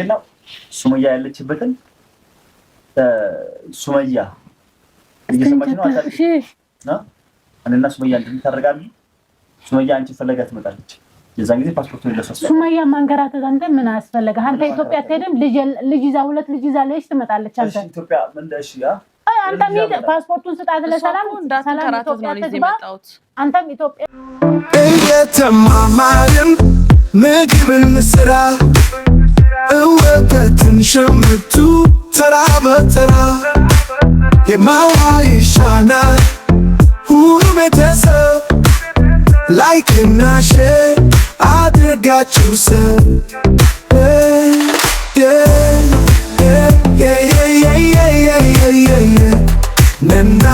ነው ሱመያ ያለችበትን ሱመያ እየሰማች ነው አታውቅም? እኔና ሱመያ እንድንታረጋለን። ሱመያ አንቺ ፈለጋ ትመጣለች። የዛን ጊዜ ፓስፖርቱን ይለሰስ ሱመያ ማንገራተት አንተ ምን አስፈልጋ? አንተ ኢትዮጵያ አትሄድም? ልጅ ይዛ ሁለት ልጅ ይዛ ለሽ ትመጣለች። አንተ ኢትዮጵያ ምን ደሽ ያ አንተ ምን ፓስፖርቱን ስጣት ለሰላም እንዳትከራተት ነው ልጅ የመጣሁት። አንተም ኢትዮጵያ እየተማማርን ምግብን ስራ እወተትን ሸምቱ ተራ በተራ የማዋ ይሻናል ሁሉ ቤተሰብ ላይክ እና ሼር አድርጋችሁ ሰብ ነና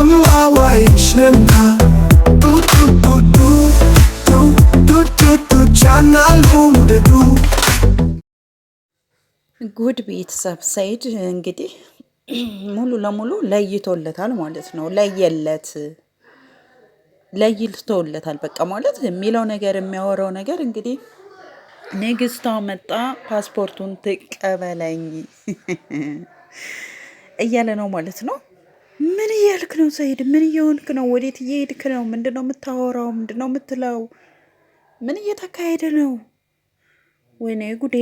እማዋይሽነና ጉድ ቤተሰብ ሰይድ እንግዲህ ሙሉ ለሙሉ ለይቶለታል ማለት ነው። ለይቶለታል በቃ ማለት የሚለው ነገር የሚያወራው ነገር እንግዲህ ንግስቷ መጣ ፓስፖርቱን ትቀበለኝ እያለ ነው ማለት ነው። ምን እያልክ ነው ሰይድ? ምን እየሆንክ ነው? ወዴት እየሄድክ ነው? ምንድነው የምታወራው? ምንድነው የምትለው? ምን እየተካሄደ ነው? ወይኔ ጉዴ!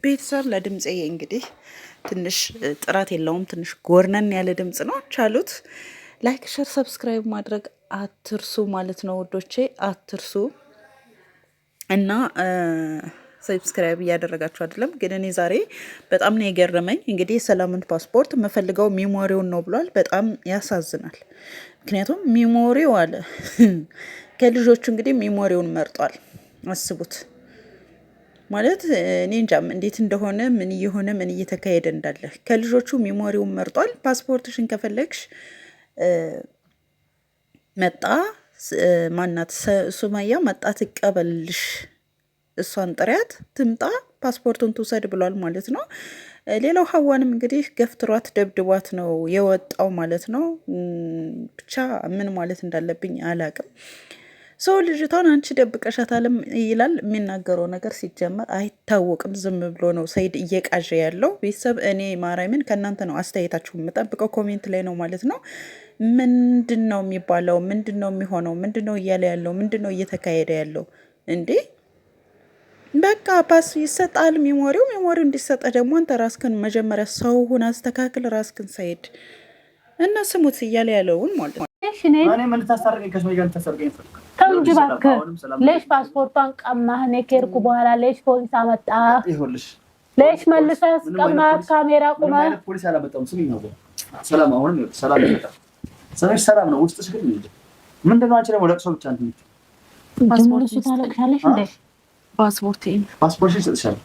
ቤተሰብ ለድምፄ እንግዲህ ትንሽ ጥራት የለውም። ትንሽ ጎርነን ያለ ድምፅ ነው። ቻሉት። ላይክ፣ ሸር፣ ሰብስክራይብ ማድረግ አትርሱ ማለት ነው ወዶቼ፣ አትርሱ እና ሰብስክራይብ እያደረጋችሁ አይደለም። ግን እኔ ዛሬ በጣም ነው የገረመኝ። እንግዲህ የሰላምን ፓስፖርት የምፈልገው ሚሞሪውን ነው ብሏል። በጣም ያሳዝናል። ምክንያቱም ሚሞሪው አለ ከልጆቹ እንግዲህ ሚሞሪውን መርጧል። አስቡት ማለት እኔ እንጃም እንዴት እንደሆነ ምን እየሆነ ምን እየተካሄደ እንዳለ ከልጆቹ ሚሞሪውን መርጧል። ፓስፖርትሽን ከፈለግሽ መጣ ማናት ሱመያ መጣ ትቀበልሽ፣ እሷን ጥሪያት ትምጣ ፓስፖርቱን ትውሰድ ብሏል ማለት ነው። ሌላው ሀዋንም እንግዲህ ገፍትሯት ደብድቧት ነው የወጣው ማለት ነው። ብቻ ምን ማለት እንዳለብኝ አላቅም። ሰው ልጅቷን አንቺ ደብቀሻታልም ይላል። የሚናገረው ነገር ሲጀመር አይታወቅም። ዝም ብሎ ነው ሰይድ እየቃዠ ያለው። ቤተሰብ እኔ ማርያምን ከእናንተ ነው አስተያየታችሁ የምጠብቀው፣ ኮሜንት ላይ ነው ማለት ነው። ምንድን ነው የሚባለው? ምንድን ነው የሚሆነው? ምንድን ነው እያለ ያለው? ምንድን ነው እየተካሄደ ያለው? እንዴ በቃ ፓስ ይሰጣል ሚሞሪው እንዲሰጠ ደግሞ አንተ ራስክን መጀመሪያ ሰውሁን አስተካክል፣ ራስክን ሰይድ እና ስሙት እያለ ያለውን ማለት ነው። እኔ ምን ታሳርገኝ ከሰው ጋር ታሳርገኝ ተው እንጂ እባክህ። ለሽ ፓስፖርቷን ቀማህ? እኔ ከሄድኩ በኋላ ለሽ ፖሊስ አመጣ? ይኸውልሽ ለሽ መልሰህ ቀማህ? ካሜራ ቁመህ ፖሊስ አላመጣም። ስሚ ነው ሰላም። አሁንም ሰላም ይመጣ ሰዎች ሰላም ነው ውስጥሽ ግን ምንድነው? አንቺ ደግሞ ለቅሶ ብቻ እንትን ፓስፖርት ታለቅሻለሽ እንዴ? ፓስፖርት ይሰጥሻል።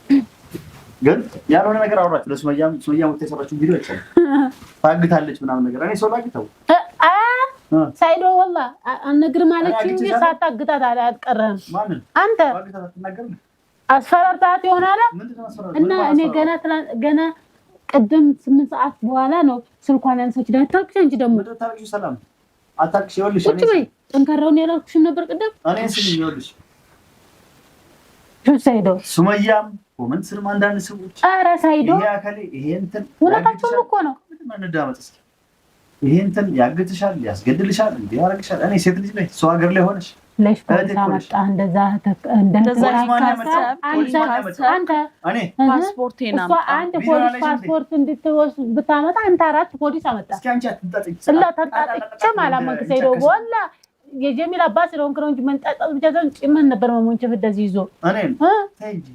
ግን ያልሆነ ነገር አውራት ለሱመያ ወጥታ የሰራችው ቪዲዮ አይቻል ታግታለች ምናምን ነገር እኔ ሰው ላግተው ሳይዶ ወላ አልነግርም አለች እንጂ ሳታግታት አትቀርም። አንተ አስፈራርታት ይሆናል እና እኔ ገና ቅድም 8 ሰዓት በኋላ ነው ስልኳን ያነሳች። ዳታክሽ እንጂ ደግሞ ታክሽ ሰላም አታክሽ ይወልሽ እኔ ጠንካራውን ያላልኩሽ ነበር ቅድም እኔ ስም ይወልሽ ሳይዶ ሱመያም ኮመንት ስር አንዳንድ ሰዎች ኧረ ሳይዶ ይሄ እንትን ሁለታችሁም እኮ ነው እንደማንዳመጥ እስኪ ይሄ እንትን ያግትሻል፣ ያስገድልሻል፣ እንዴ ያረግሻል። እኔ ሴት ልጅ ነኝ ሰው ሀገር ላይ ሆነሽ ለሽ ፖሊስ አመጣ እንደዛ አንተ እኔ ፓስፖርቴና አንተ ፖሊስ ፓስፖርት እንድትወስድ ብታመጣ አንተ 4 ፖሊስ አመጣ። እስኪ አንቺ አትጣጥቂ ስለታጣጥቂ ማላማክ ሰይዶ ወላ የጀሚል አባስ ነው እንጂ መንጣጣት ብቻ ጭመን ነበር ማሞንቸ እንደዚህ ይዞ እኔን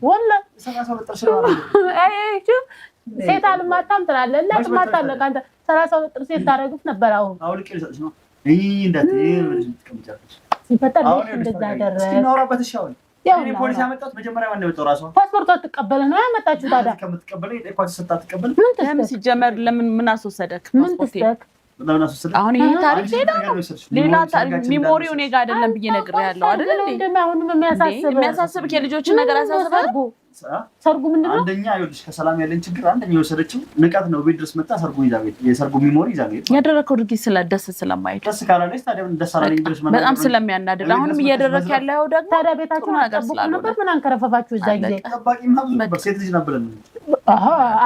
ወላ ሰላሳ ወጥርሽ ነው አይቹ ሴት አልማታም ትላለህ እና ትማታለህ አንተ 32 ጥርስ ታረጉት ነበር። አውልቄ ልሰጥሽ ነው እንዴት ትቀምጫለሽ? ሲፈጠር እንደዛ አደረገ። ሲኖርበት ሻውን እኔ ፖሊስ ያመጣሁት መጀመሪያ ማን ነው የመጣው? ራሷ ፓስፖርት አትቀበለ ነው ያመጣችሁ። ታዲያ ከምትቀበለኝ ፓስፖርት ስታትቀበል ለምን ሲጀመር ምን አስወሰደክ? ፓስፖርት አሁን ይሄ ታሪክ ሌላ ሚሞሪው እኔ ጋር አይደለም ብዬ ነግሬያለሁ አይደል እንዴ? እንደማ አሁንም የሚያሳስብክ የልጆችን ነገር አሳስበው ሰርጉ ምንድነው? አንደኛ ይኸውልሽ ከሰላም ያለን ችግር አንደኛ የወሰደችው ንቀት ነው። ቤት ድረስ መጣ ሰርጉ ይዛ ቤት የሰርጉ ሚሞሪ ይዛ ቤት ያደረከው ድርጊት ስለደስ ስለማይል ደስ ካላለች ታዲያ ደስ አላለኝ ብለሽ ማለት በጣም ስለሚያናድድ አሁንም እየደረክ ያለው ደግሞ ታዲያ ቤታችሁን አጠብቁ ነበር። ምን አንከረፈፋችሁ እዛ ጊዜ? ጠባቂም ነበር ሴት ልጅ ነበር።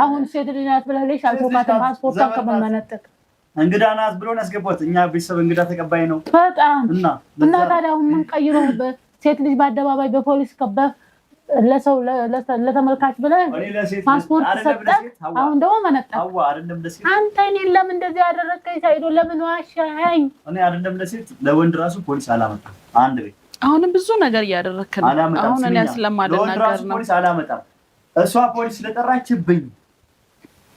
አሁን ሴት ልጅ ናት ብለሽ አልፎካተ ፓስፖርቷን ከመመነጠቅ እንግዳ ናት ብሎን ያስገባት። እኛ ቤተሰብ እንግዳ ተቀባይ ነው በጣም እና ታዲያ አሁን ምን ቀይሮበት ሴት ልጅ በአደባባይ በፖሊስ ከበህ ለሰው ለተመልካች ብለህ ፓስፖርት ሰጠህ። አሁን ደግሞ መነጠቅ አንተ እኔን ለምን እንደዚህ ያደረግከኝ? ሳይዶ ለምን ዋሻኸኝ? እኔ አይደለም ለሴት ለወንድ ራሱ ፖሊስ አላመጣም። አንድ ቤት አሁንም ብዙ ነገር እያደረግክ ነው። አሁን እኔ ስለማልናገር ነው። ፖሊስ አላመጣም። እሷ ፖሊስ ስለጠራችብኝ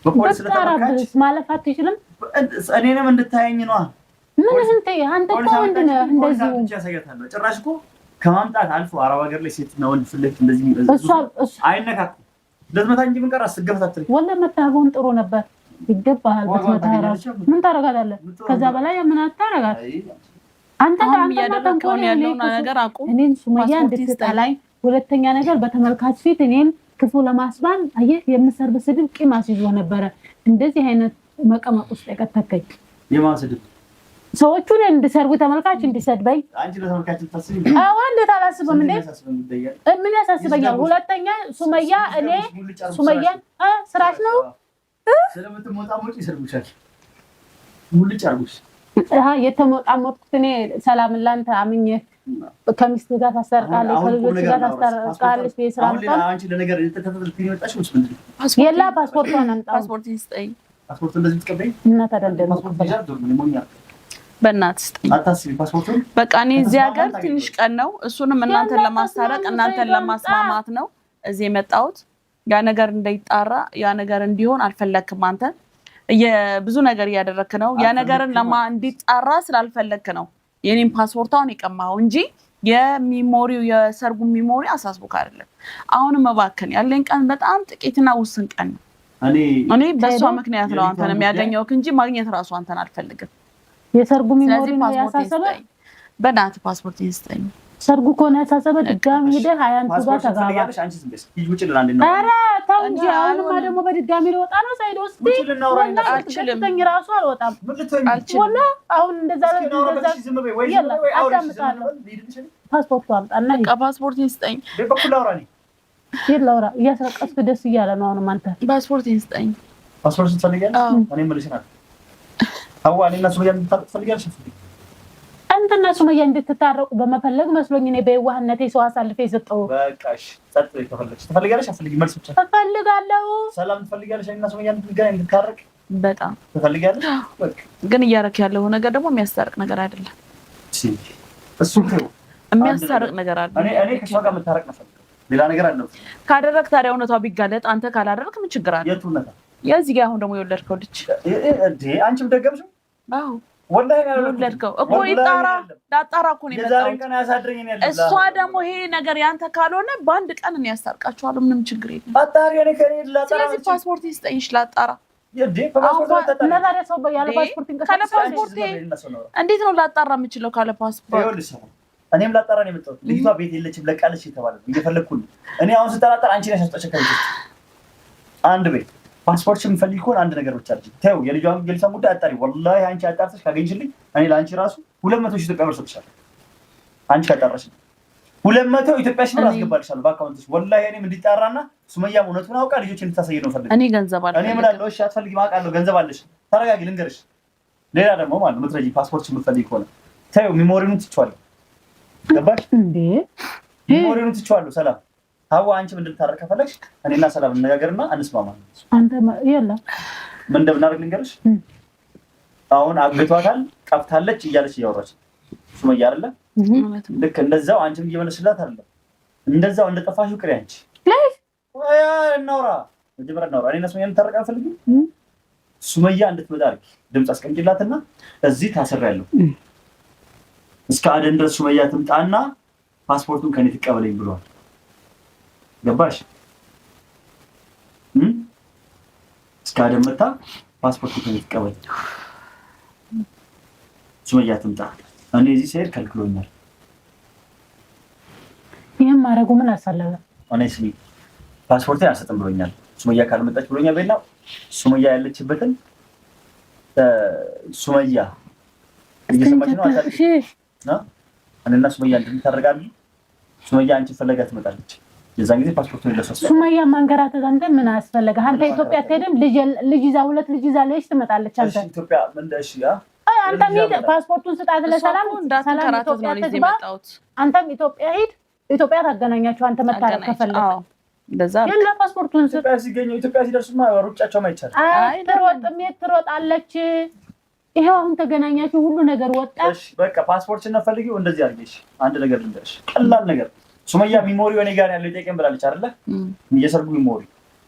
በፖሊስ ስለጠራች ማለፍ አትችልም። እኔንም እንድታየኝ ነው። ምን እንተ አንተ እኮ ምንድን ነው እንደዚህ ያሳያታለሁ። ጭራሽ እኮ ከማምጣት አልፎ አረብ ሀገር ላይ ሴትና ወንድ ፍለክ እንደዚህ አይነካኩም። ለዝመታ እንጂ ምን ቀር አስገፈታትልኝ ወላ መታገውን ጥሩ ነበር። ይገባሃል። በስመታራሱ ምን ታረጋለህ? ከዛ በላይ ምን አታረጋት? አንተ ያደረከው ያለው ነገር አቁም። እኔን ሱመያ እንድትጠላኝ፣ ሁለተኛ ነገር በተመልካች ፊት እኔን ክፉ ለማስባል አየህ የምሰርብ ስድብ ቂም አስይዞ ነበረ። እንደዚህ አይነት መቀመቅ ውስጥ የከተከኝ የማን ስድብ? ሰዎቹን እንድሰርቡ ተመልካች እንዲሰድበኝ አንቺ ለተመልካች ተስቢ እንዴት አላስብም እንዴ? ምን ያሳስበኛል? ሁለተኛ ሱመያ እኔ ሱመያ ስራሽ ነው ስለምትሞጣሞጪ ይሰርብሻል። ሙልጭ አርጉሽ የተሞጣሞጥኩት እኔ ሰላም ላንተ አምኜ ከሚስት ጋር ታሰርቃለች፣ ከልጆች ጋር ታሰርቃለች። በስራ ነው አንቺ ለነገር የተከታተልኩ ይወጣሽ ወይስ ምንድን ነው? የላ ፓስፖርቷን አምጣ። ፓስፖርት ይስጠኝ። ፓስፖርት እንደዚህ ትቀበይ እና ታደንደም በእናትህ አታስቢ። ፓስፖርቱን በቃ እኔ እዚህ ሀገር ትንሽ ቀን ነው። እሱንም እናንተን ለማስታረቅ እናንተን ለማስማማት ነው እዚህ የመጣሁት። ያ ነገር እንዳይጣራ ያ ነገር እንዲሆን አልፈለክም። አንተ ብዙ ነገር እያደረክ ነው። ያ ነገርን እንዲጣራ ስላልፈለክ ነው የኔን ፓስፖርታውን የቀማው እንጂ የሚሞሪው የሰርጉ ሚሞሪ አሳስቦክ አይደለም። አሁንም እባክን ያለኝ ቀን በጣም ጥቂትና ውስን ቀን ነው። እኔ በሷ ምክንያት ነው አንተን የሚያገኘውክ እንጂ ማግኘት ራሱ አንተን አልፈልግም። የሰርጉ ሚሞሪ ነው ያሳሰበ። በእናትህ ፓስፖርት ይስጠኝ። ሰርጉ ኮነ ያሳሰበ ድጋሚ ሄደህ አያንቱ ጋር ተጋባ። ኧረ ተው እንጂ አሁንማ ደግሞ በድጋሚ ልወጣ ነው። ሳይድ ውስጥ አልችልም ራሱ አልወጣም። ወላ አሁን እንደዛ ይላ አዳምጣለሁ። ፓስፖርቱ አምጣና በቃ ፓስፖርት ይስጠኝ። ይላውራ እያስረቀስኩ ደስ እያለ ነው። አሁንም አንተ ፓስፖርት ይስጠኝ። ፓስፖርት ትፈልጊያለሽ? እኔ መልሽናል አዋኔ እና ሱመያ እንድትታረቁ ትፈልጊያለሽ? አንተና ሱመያ እንድትታረቁ በመፈለግ መስሎኝ እኔ በየዋህነቴ ሰው አሳልፌ የሰጠው። በቃሽ ጸጥ በይ። ትፈልጊያለሽ? አትፈልጊም? መልስ ብቻ እፈልጋለሁ። ሰላም ትፈልጊያለሽ? እኔና ሱመያ እንድትታረቅ በጣም ትፈልጊያለሽ? በቃ ግን እያደረክ ያለው ነገር ደግሞ የሚያስታርቅ ነገር አይደለም። እሱ ነው የሚያስታርቅ ነገር አይደለም። እኔ ከሷ ጋር መታረቅ ነው ፈልገው ሌላ ነገር አለው። ካደረክ ታዲያ እውነታው ቢጋለጥ አንተ ካላደረክ ምን ችግር አለ? የቱ እውነታ? የዚህ ጋር አሁን ደግሞ የወለድከው ልጅ እንዴ አንቺም ደገምሽው? አዎ ወላሂ የወለድከው እኮ ይጣራ ዳጣራ እኮ ነው የመጣው። የዛሬን ቀን ያሳድረኝ ነው ያለው። እሷ ደግሞ ይሄ ነገር ያንተ ካልሆነ በአንድ ቀን እኔ ያስታርቃችኋለሁ። ምንም ችግር የለም። አጣሪ እኔ ከኔ ላጣራ። ስለዚህ ፓስፖርት ይስጠኝሽ ላጣራ። እንዴት ነው ላጣራ የምችለው ካለ ፓስፖርት? እኔም ላጣራ ነው የመጣሁት። ልጅቷ ቤት የለችም ለቃለች የተባለ እየፈለኩኝ እኔ አሁን ስጠራጠር አንቺ ነሽ አስጠጨከኝ። አንድ ቤት ፓስፖርት የምፈልግ ከሆነ አንድ ነገር ብቻ አለች። ተው የልጇን ገልጻ ጉዳይ አጣሪ። ወላሂ አንቺ አጣርተሽ ካገኝሽልኝ እኔ ለአንቺ ራሱ 200 ሺህ ኢትዮጵያ ብር ሰጥሻለሁ። አንቺ ካጣራሽ 200 ኢትዮጵያ ሺህ ብር አስገባልሻለሁ በአካውንትሽ። ወላሂ እኔም እንዲጣራና ሱመያም እውነቱን አውቃ ልጆችን እንድታሳይ ነው ፈልግ። እኔ ገንዘብ አለ እኔ ምን አለው? እሺ አትፈልጊም አውቃለሁ። ገንዘብ አለሽ። ተረጋጊ ልንገርሽ። ሌላ ደግሞ ማለት ምትረጂ ፓስፖርት የምትፈልጊ ከሆነ ተው ሚሞሪውን ትችዋለሁ። ገባሽ እንዴ? ሚሞሪውን ትችዋለሁ። ሰላም ታው አንቺ ምን እንድታረቅ ከፈለግሽ እኔና ሰላም እንነጋገርና እንስማማለን። አንተ ይላ ምን እንደምናደርግ ልንገርሽ። አሁን አግቷታል ቀፍታለች እያለች እያወራች ሱመያ አይደለ? ልክ እንደዛው አንቺም እየመለስላት አይደለ? እንደዛው እንደጠፋሽው ቅሪ አንቺ ወይ እናውራ መጀመሪያ እናውራ። እኔና ሱመያ እንታረቅ አልፈልግም። ሱመያ እንድትመጣ አድርጊ። ድምፅ አስቀምጪላትና እዚህ ታስሬያለሁ እስከ አደን ድረስ ሱመያ ትምጣና ፓስፖርቱን ከኔ ትቀበለኝ ብሏል። ገባሽ? እስከ አደን መጣ ፓስፖርቱን ከኔ ትቀበለኝ ሱመያ ትምጣ። እኔ እዚህ ስሄድ ከልክሎኛል። ይሄን ማድረጉ ምን አሳለፈ? እኔ ስሚ ፓስፖርቴን አልሰጥም ብሎኛል። ሱመያ ካልመጣች ብሎኛል። በእና ሱመያ ያለችበትን ሱመያ እየሰማች ነው አታልሽ ነው እኔና ሱመያ እንድንታረጋለን። ሱመያ አንቺ ፈለጋ ትመጣለች። የዛን ጊዜ ፓስፖርቱን ለሰሰ ሱመያ ማንገራተት አንተ ምን አስፈልገህ? አንተ ኢትዮጵያ አትሄድም? ልጅ ይዛ ሁለት ልጅ ይዛ ለሽ ትመጣለች። አንተ ኢትዮጵያ ምን ደሽ ያ አንተ ምን ፓስፖርቱን ስጣት ለሰላም እንዳትከራተት ነው እዚህ መጣሁት። አንተም ኢትዮጵያ ሂድ፣ ኢትዮጵያ ታገናኛችሁ። አንተ መታረቅ ከፈለክ እንደዛ የለ ፓስፖርቱን ኢትዮጵያ ሲገኘው ኢትዮጵያ ሲደርሱማ ሩጫቸው ማይቻል አይ ትሮጣለች። ይሄው አሁን ተገናኛችሁ፣ ሁሉ ነገር ወጣ። እሺ በቃ ፓስፖርት ፈልጊው እንደዚህ አድርገሽ አንድ ነገር ልንገርሽ፣ ቀላል ነገር ሱመያ ሚሞሪው እኔ ጋር ያለው ይጠይቀኝ ብላለች አይደለ? የሰርጉ ሚሞሪ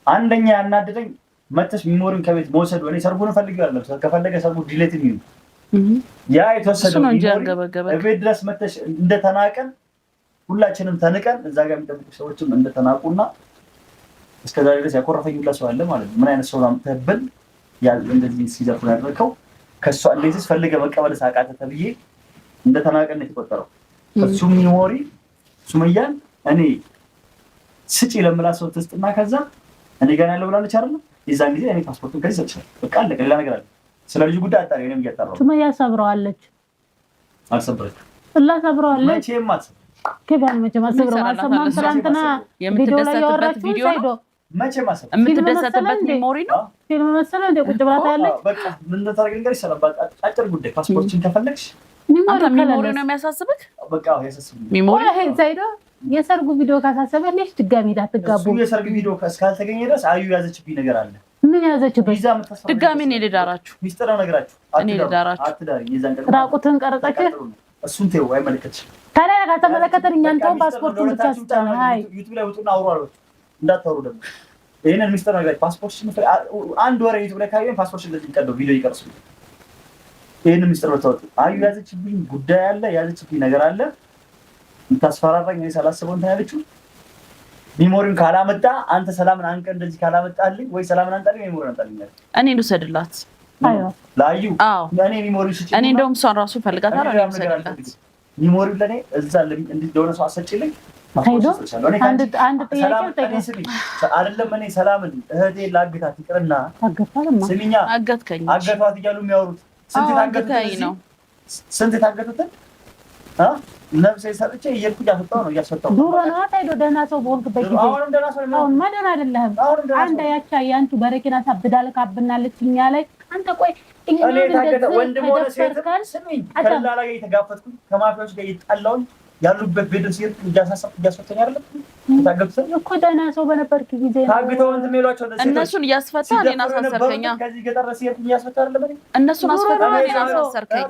አንደኛ ያናደደኝ መተሽ ሚሞሪውን ከቤት መውሰድ እኔ ሰርጉን ፈልጊው አይደለም፣ ከፈለገ ሰርጉ ዲሌት ይሁን ያ የተወሰደው ሚሞሪ ቤት ድረስ መተሽ እንደተናቀን ሁላችንም ተንቀን እዛ ጋር የሚጠብቁ ሰዎችም እንደተናቁና እስከዛሬ ድረስ ያኮረፈኝ ሁላ ሰው አለ ማለት ነው። ምን አይነት ሰው አምጥተህብን እንደዚህ ሲዘርፉ ያደረከው ከሷ እንዴትስ ፈልገህ መቀበል ሳቃተ ተብዬ እንደተናቀን የተቆጠረው እሱ ሚሞሪ ሱመያን እኔ ስጪ ለምላ ሰው ተስጥና ከዛ እኔ ጋር ያለው ብላለች አይደል? የዛን ጊዜ እኔ ፓስፖርቱን ከዚህ ሰጥቻለሁ። በቃ አለቀ። ሌላ ነገር አለ ስለ ልጅ ጉዳይ አጣሪ እኔም እያጣራሁ ሱመያ ሰብረዋለች። አልሰብረችም። እላ ሰብረዋለች። መቼም አትሰብረው ከባን መቼም አትሰብረው። አልሰማም። ትናንትና ቪዲዮ ላይ ያወራችው ሳይዶ መቼም አትሰብረው። የምትደሰትበት ሚሞሪ ነው ፊልም መሰለህ እንደ ቁጭ ብላ ታያለች። በቃ ምን ልታደርግ ነገር ይችላል። በቃ አጭር ጉዳይ ፓስፖርትን ከፈለግሽ ሚሞሪ ነው የሚያሳስብህ። በቃ ያሳስብኝ ሚሞሪ ይሄ ዘይዶ የሰርጉ ቪዲዮ ካሳሰበልሽ ድጋሚ እንዳትጋቡ። እሱ የሰርጉ ቪዲዮ እስካልተገኘ ድረስ አዩ ያዘችብኝ ነገር አለ። ምን ያዘችብኝ? ቪዛ መተሰብ ድጋሚ እኔ ልዳራችሁ ሚስጥር ነገራችሁ እኔ ልዳራችሁ አትዳሪ። የዛን ቀን ራቁትን ቀረጸች። እሱን ተይው አይመለከትሽም። ታዲያ ከተመለከተን እኛን ተው ፓስፖርቱን ብቻ ስጠን። አይ ዩቲዩብ ላይ ውጡና አውሩ አሉት። እንዳታወሩ ደግሞ ይሄንን ሚስጥር ነገራችሁ። ፓስፖርትሽን አንድ ወር ዩቲዩብ ላይ ካየን ፓስፖርትሽን እንደዚህ ቀደው ቪዲዮ ይቀርጹ። ይሄንን ሚስጥር ወጣው። አዩ ያዘችብኝ ጉዳይ አለ፣ ያዘችብኝ ነገር አለ። እንታስፈራራኝ እኔ ሳላስበው እንትን ያለችው ሚሞሪውን ካላመጣ አንተ ሰላምን አንቀ እንደዚህ ካላመጣልኝ ወይ ሰላምን አንጣልኝ ሚሞሪውን አንጣልኝ እኔ ልውሰድላት። አዩ ላዩ እኔ ሚሞሪውን ስጪ። እኔ እንደውም እሷን ራሱ ፈልጋታለሁ። እኔ ልውሰድላት ሚሞሪውን ለኔ እዛ እንዴት ደሆነ ሰው አሰጪልኝ። ሄዶ አንድ ጥያቄ ጠይቀኝ አይደለም እኔ ሰላምን እህቴ ላግታት ይቅርና ታገፋለማ ስሚኛ አገትከኝ አገቷት እያሉ የሚያወሩት ስንት ታገቱት ነፍሴ ሰጥቼ እየልኩ ያፈጣው ነው ያስፈጣው። ዱሮ ነው ታይዶ ደህና ሰው ቦንክበት ጊዜ አሁንም ደህና ሰው ነው። አሁን ማደና አይደለም። አንተ ያቻ ያንቱ በረኪና ታብዳል ካብናለች እኛ ላይ አንተ ቆይ እኛ እንደዚህ ወንድም ሆነ ሴት ስሚኝ ከላ ላይ የተጋፈጥኩ ከማፊያዎች ጋር ይጣላው ያሉበት ቤት ሲል እያስፈተኝ አይደለም ታገቱት እኮ ደህና ሰው በነበርክ ጊዜ ታግተው እንትን የሚሏቸው እነሱን እያስፈታ እኔን አሳሰርከኛ። ከዚህ ገጠር ሲሄድ እያስፈታ አይደለም እነሱን አስፈታ እኔን አሳሰርከኝ።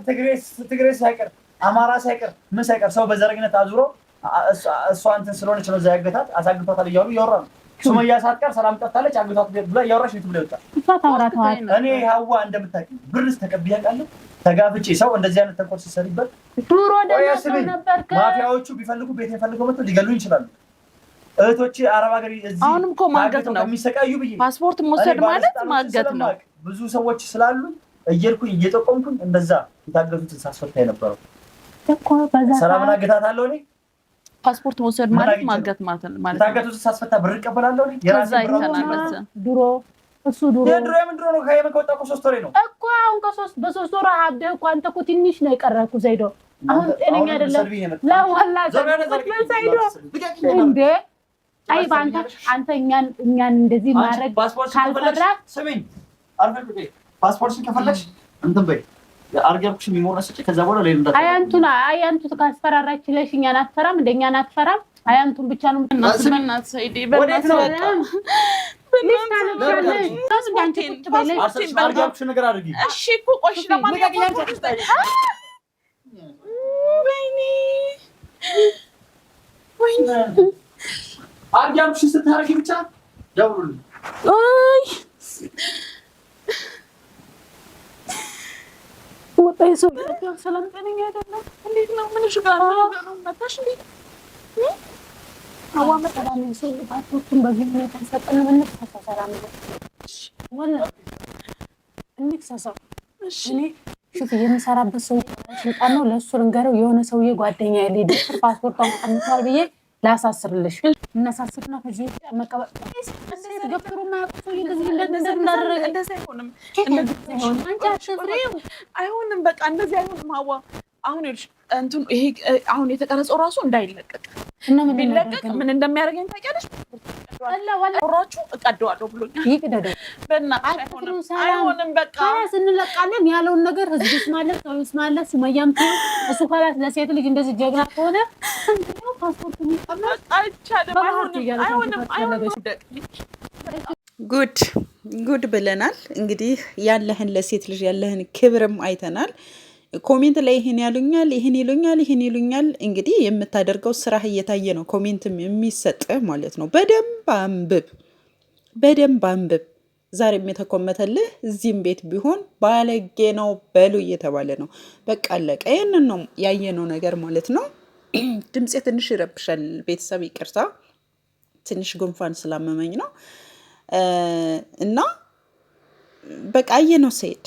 ትግሬ ሳይቀር አማራ ሳይቀር ምን ሳይቀር ሰው በዘረኝነት አዙሮ እሷ እንትን ስለሆነች ነው ያገታት አሳግቷታል እያሉ እያወራሉ። ሱመያ ሳትቀር ሰላም ጠፍታለች አግቷት ብላ እያወራች ዩቲዩብ ላይ ወጣ። እሷ ታውራታዋል። እኔ ሀዋ እንደምታውቂ ብርስ ተቀብያለሁ ተጋፍጬ ሰው እንደዚህ አይነት ተንኮል ሲሰሪበት ዱሮ ደህና ነበርክ። ማፊያዎቹ ቢፈልጉ ቤት የፈልገው መጥተው ሊገሉኝ ይችላሉ። እህቶቼ አረብ ሀገር እዚህ አሁንም እኮ ማገት ነው የሚሰቃዩ ብዬ ፓስፖርት መውሰድ ማለት ማገት ነው። ብዙ ሰዎች ስላሉ እየልኩኝ እየጠቆምኩኝ እንደዛ የታገቱትን ሳስፈታ የነበረው እኮ በዛ ሰላምን አገታታለሁ። እኔ ፓስፖርት መውሰድ ማለት ማገት ማለት ነው። የታገቱትን ሳስፈታ ብር እቀበላለሁ። የራሴ ብር ድሮ እሱ ድሮ የምን ድሮ ነው? ከየመን ከወጣ እኮ 3 ወሬ ነው እኮ አሁን በሶስት ወር አብደህ እኮ አንተ እኮ ትንሽ ነው የቀረኩ ዘይዶ። አሁን ጤነኛ አይደለም ለወላ ዘይዶ እንዴ አይ አንተ እኛን እንደዚህ ማድረግ ካልፈራ ስሚኝ አልፈልግ ፓስፖርትሽን ከፈለግሽ እንትን በይ አርጋብኩሽ ሚሞራ ስጪ። ከዛ በኋላ ለምን አያንቱ ካስፈራራች ለሽ እኛን አትፈራም እንደኛን አትፈራም። አያንቱን ብቻ ነው እናስመናት ሰይዲ በእናትህ አርጋብኩሽ ነገር አድርጊ። እሺ እኮ ቆሽ ለማንኛውም ወይኔ አርጋብኩሽ ስታረጊ ብቻ ደውሉልኝ። አይ ወጣ ሰው ሰላም ጤነኛ አይደለም። እንዴት ነው? ምን ጋር ነው መጣሽ እንዴ? አዋመ ሰላም ነው ፓስፖርቱን በዚህ ሁኔታ ሰጠን ምን ተሰራም ነው ወላ እንክሰሰው። እኔ ሹፍ የምሰራበት ሰው ስልጣን ነው ለሱ ልንገረው። የሆነ ሰውዬ ጓደኛዬ ሊድ ፓስፖርቷን ቀምቷል ብዬ ላሳስርልሽ እናሳስርና ከዚህ መቀበል ገፍሩ ማቁ እንደዚህ እንዳደረገ እንደዚህ አይሆንም አንቺ አትፍሪው አይሆንም በቃ እንደዚህ አይሆንም ሀዋ አሁን ይልሽ እንትን ይሄ አሁን የተቀረጸው ራሱ እንዳይለቀቅ እና ምን ቢለቀቅ ምን እንደሚያደርገኝ ታውቂያለሽ ወራችሁ እቀደዋለሁ ብሎኛል ይቅደደው በእናትህ አይሆንም በቃ እንለቃለን ያለውን ነገር ህዝብስ ማለት ሰውስ ማለት ሱመያም እሱ ካላት ለሴት ልጅ እንደዚህ ጀግና ከሆነ እንደው ፓስፖርት የሚቀመጥ አይቻልም አይሆንም ጉድ ብለናል እንግዲህ ያለህን ለሴት ልጅ ያለህን ክብርም አይተናል ኮሜንት ላይ ይሄን ይሉኛል እንግዲህ የምታደርገው ስራ እየታየ ነው ኮሜንትም የሚሰጥ ማለት ነው በደንብ አንብብ ዛሬም የተኮመተልህ እዚህም ቤት ቢሆን ባለጌ ነው በሉ እየተባለ ነው በቃ አለቀ ይሄንን ነው ያየነው ነገር ማለት ነው ድምጼ ትንሽ ይረብሻል ቤተሰብ ይቅርታ ትንሽ ጉንፋን ስላመመኝ ነው እና በቃ አየነው ሰይድ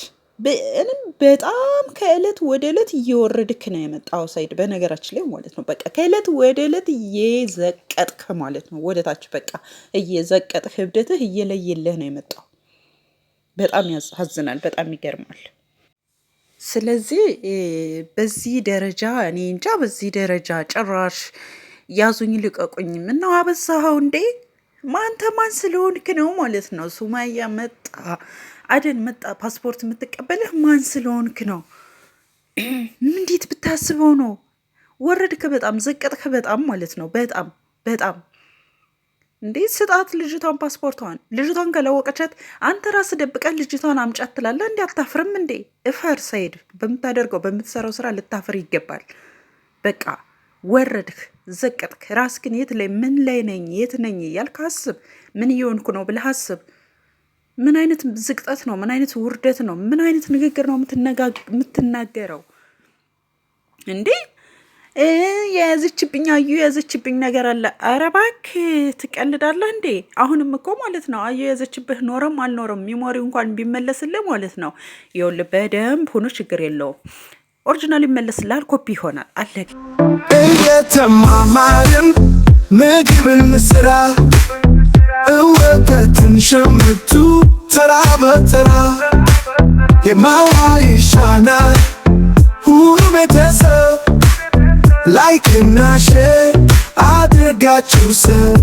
በጣም ከእለት ወደ እለት እየወረድክ ነው የመጣው ሰይድ በነገራችን ላይ ማለት ነው በቃ ከእለት ወደ እለት እየዘቀጥክ ማለት ነው ወደታች በቃ እየዘቀጥክ ህብደትህ እየለየለህ ነው የመጣው በጣም ያሳዝናል በጣም ይገርማል ስለዚህ በዚህ ደረጃ እኔ እንጃ በዚህ ደረጃ ጭራሽ ያዙኝ ልቀቁኝ ምነው አበዛኸው እንዴ ማንተ ማን ስለሆንክ ነው ማለት ነው ሱማያ መጣ አደን መጣ ፓስፖርት የምትቀበልህ ማን ስለሆንክ ነው እንዴት ብታስበው ነው ወረድክ በጣም ዘቀጥክ በጣም ማለት ነው በጣም እንዴ ስጣት ልጅቷን ፓስፖርቷን ልጅቷን ከለወቀቻት አንተ ራስ ደብቀህ ልጅቷን አምጫት ትላለህ እንዴ አታፍርም እንዴ እፈር ሰይድ በምታደርገው በምትሰራው ስራ ልታፍር ይገባል በቃ ወረድክ ዘቀጥክ ራስክን የት ላይ ምን ላይ ነኝ የት ነኝ እያልክ አስብ ምን እየሆንኩ ነው ብለህ አስብ ምን አይነት ዝቅጠት ነው ምን አይነት ውርደት ነው ምን አይነት ንግግር ነው የምትናገረው እንዴ የያዘችብኝ ነገር አለ ኧረ እባክህ ትቀልዳለህ እንዴ አሁንም እኮ ማለት ነው የያዘችብህ ኖረም አልኖረም ሚሞሪው እንኳን ቢመለስልህ ማለት ነው ይኸውልህ በደንብ ሆኖ ችግር የለውም ኦሪጂናል ይመለስልሃል ኮፒ ይሆናል አለቅ እየተማማርን ምግብን ስራ እወተትን ሸምቱ ተራ በተራ የማዋ ይሻናል ሁሉ ቤተሰብ ላይክና ሼር አድርጋችሁ ሰብ